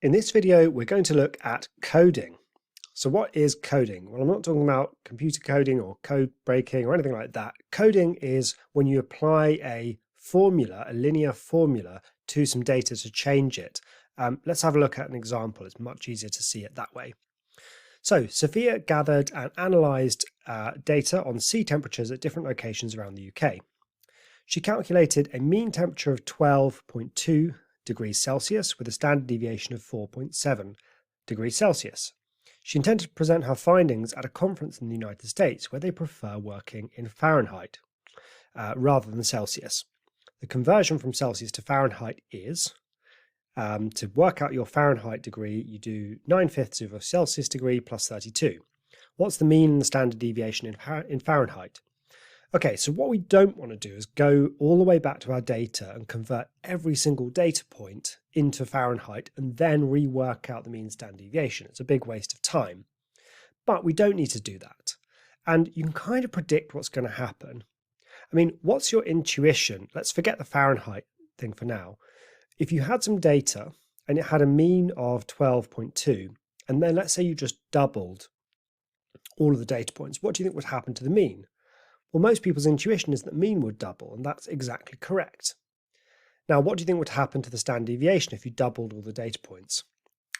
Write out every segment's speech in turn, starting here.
In this video, we're going to look at coding. So what is coding? Well, I'm not talking about computer coding or code breaking or anything like that. Coding is when you apply a formula, a linear formula, to some data to change it. Let's have a look at an example. It's much easier to see it that way. So Sophia gathered and analysed data on sea temperatures at different locations around the UK. She calculated a mean temperature of 12.2 degrees Celsius with a standard deviation of 4.7 degrees Celsius. She intended to present her findings at a conference in the United States where they prefer working in Fahrenheit rather than Celsius. The conversion from Celsius to Fahrenheit is, to work out your Fahrenheit degree, you do 9/5 of a Celsius degree plus 32. What's the mean and the standard deviation in Fahrenheit? Okay, so what we don't want to do is go all the way back to our data and convert every single data point into Fahrenheit and then rework out the mean standard deviation. It's a big waste of time. But we don't need to do that. And you can kind of predict what's going to happen. I mean, what's your intuition? Let's forget the Fahrenheit thing for now. If you had some data and it had a mean of 12.2, and then let's say you just doubled all of the data points, what do you think would happen to the mean? Well, most people's intuition is that mean would double, and that's exactly correct. Now, what do you think would happen to the standard deviation if you doubled all the data points?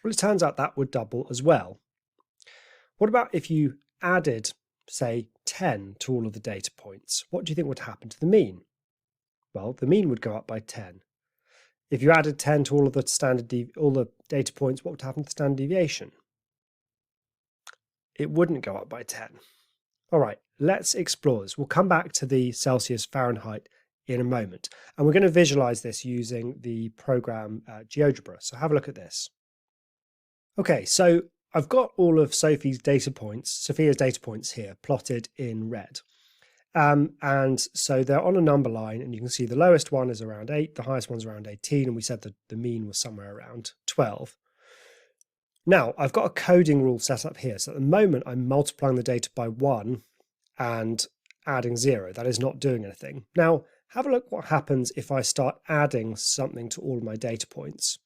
Well, it turns out that would double as well. What about if you added, say, 10 to all of the data points? What do you think would happen to the mean? Well, the mean would go up by 10. If you added 10 to all of the all the data points, what would happen to the standard deviation? It wouldn't go up by 10. All right, let's explore this. We'll come back to the Celsius Fahrenheit in a moment, and we're going to visualize this using the program GeoGebra. So have a look at this. Okay, so I've got all of Sophia's data points here plotted in red. And so they're on a number line, and you can see the lowest one is around 8, the highest one's around 18, and we said that the mean was somewhere around 12. Now, I've got a coding rule set up here. So at the moment, I'm multiplying the data by 1 and adding 0. That is not doing anything. Now, have a look what happens if I start adding something to all of my data points.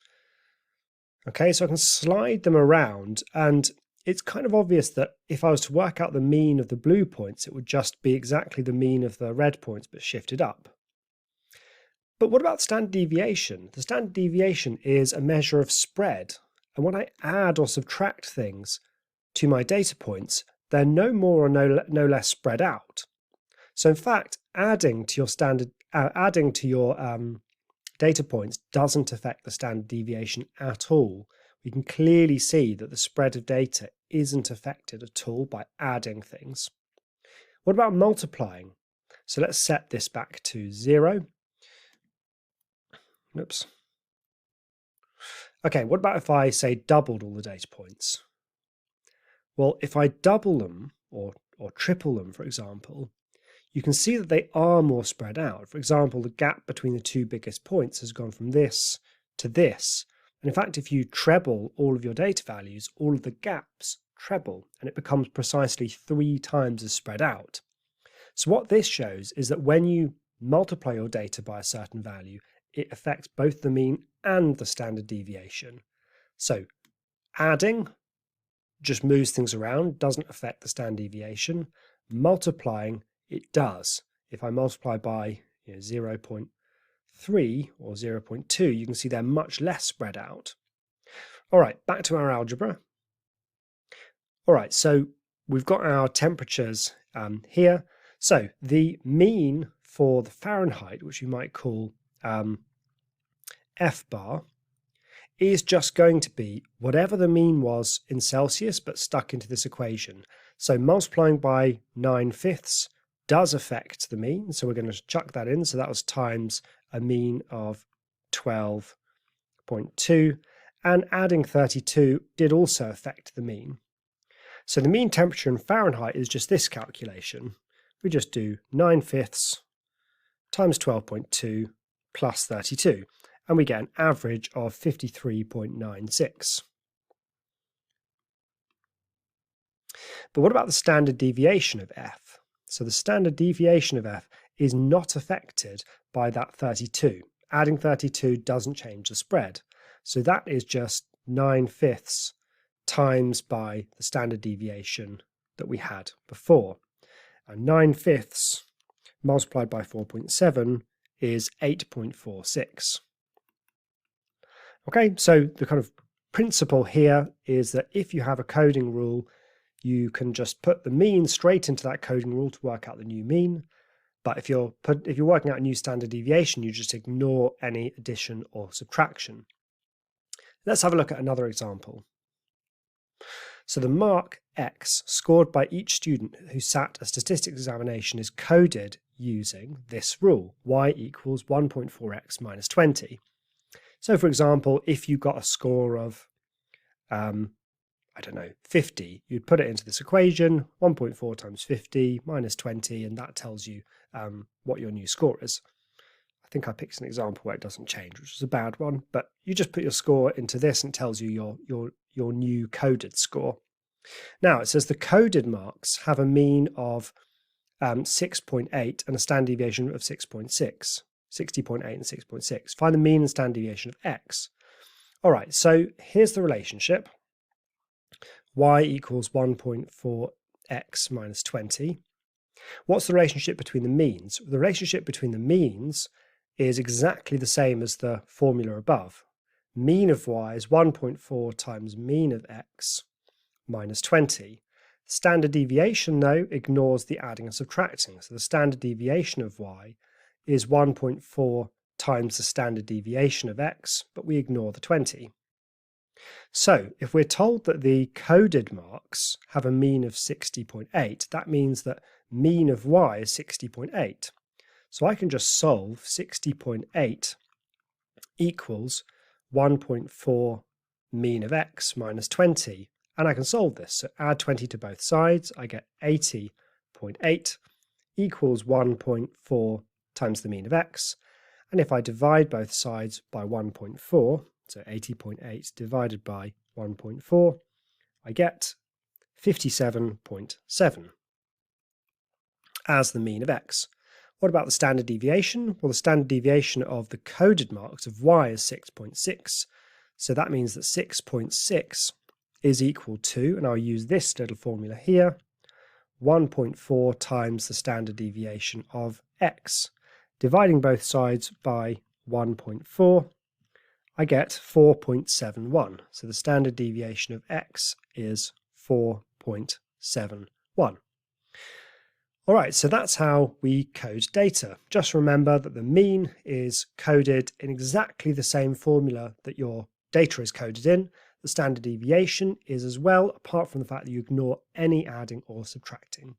Okay, so I can slide them around, and it's kind of obvious that if I was to work out the mean of the blue points, it would just be exactly the mean of the red points, but shifted up. But what about standard deviation? The standard deviation is a measure of spread. And when I add or subtract things to my data points, they're no more or no less spread out. So in fact, adding to your data points doesn't affect the standard deviation at all. We can clearly see that the spread of data isn't affected at all by adding things. What about multiplying? So let's set this back to 0. Oops. Okay, what about if I say doubled all the data points? Well, if I double them or triple them, for example, you can see that they are more spread out. For example, the gap between the two biggest points has gone from this to this. And in fact, if you treble all of your data values, all of the gaps treble, and it becomes precisely 3 times as spread out. So what this shows is that when you multiply your data by a certain value, it affects both the mean and the standard deviation. So adding just moves things around, doesn't affect the standard deviation. Multiplying, it does. If I multiply by 0.3 or 0.2, you can see they're much less spread out. All right, back to our algebra. All right, so we've got our temperatures here. So the mean for the Fahrenheit, which we might call F bar, is just going to be whatever the mean was in Celsius, but stuck into this equation. So multiplying by 9/5 does affect the mean. So we're going to chuck that in. So that was times a mean of 12.2. And adding 32 did also affect the mean. So the mean temperature in Fahrenheit is just this calculation. We just do 9/5 times 12.2 plus 32. And we get an average of 53.96. But what about the standard deviation of F? So the standard deviation of F is not affected by that 32. Adding 32 doesn't change the spread. So that is just 9/5 times by the standard deviation that we had before. And 9/5 multiplied by 4.7 is 8.46. Okay, so the kind of principle here is that if you have a coding rule, you can just put the mean straight into that coding rule to work out the new mean. But if you're working out a new standard deviation, you just ignore any addition or subtraction. Let's have a look at another example. So the mark X scored by each student who sat a statistics examination is coded using this rule, y equals 1.4x minus 20. So for example, if you got a score of, 50, you'd put it into this equation, 1.4 times 50 minus 20, and that tells you what your new score is. I think I picked an example where it doesn't change, which is a bad one, but you just put your score into this and it tells you your new coded score. Now it says the coded marks have a mean of 6.8 and a standard deviation of 6.6, 60.8 and 6.6. Find the mean and standard deviation of X. All right, so here's the relationship. Y equals 1.4x minus 20. What's the relationship between the means? The relationship between the means is exactly the same as the formula above. Mean of y is 1.4 times mean of x minus 20. Standard deviation, though, ignores the adding and subtracting. So the standard deviation of y is 1.4 times the standard deviation of x, but we ignore the 20. So if we're told that the coded marks have a mean of 60.8, that means that mean of y is 60.8. So I can just solve 60.8 equals 1.4 mean of x minus 20. And I can solve this. So add 20 to both sides. I get 80.8 equals 1.4 times the mean of x. And if I divide both sides by 1.4, so 80.8 divided by 1.4, I get 57.7 as the mean of x. What about the standard deviation? Well, the standard deviation of the coded marks of y is 6.6. So that means that 6.6 is equal to, and I'll use this little formula here, 1.4 times the standard deviation of x. Dividing both sides by 1.4, I get 4.71. So the standard deviation of x is 4.71. All right, so that's how we code data. Just remember that the mean is coded in exactly the same formula that your data is coded in. The standard deviation is as well, apart from the fact that you ignore any adding or subtracting.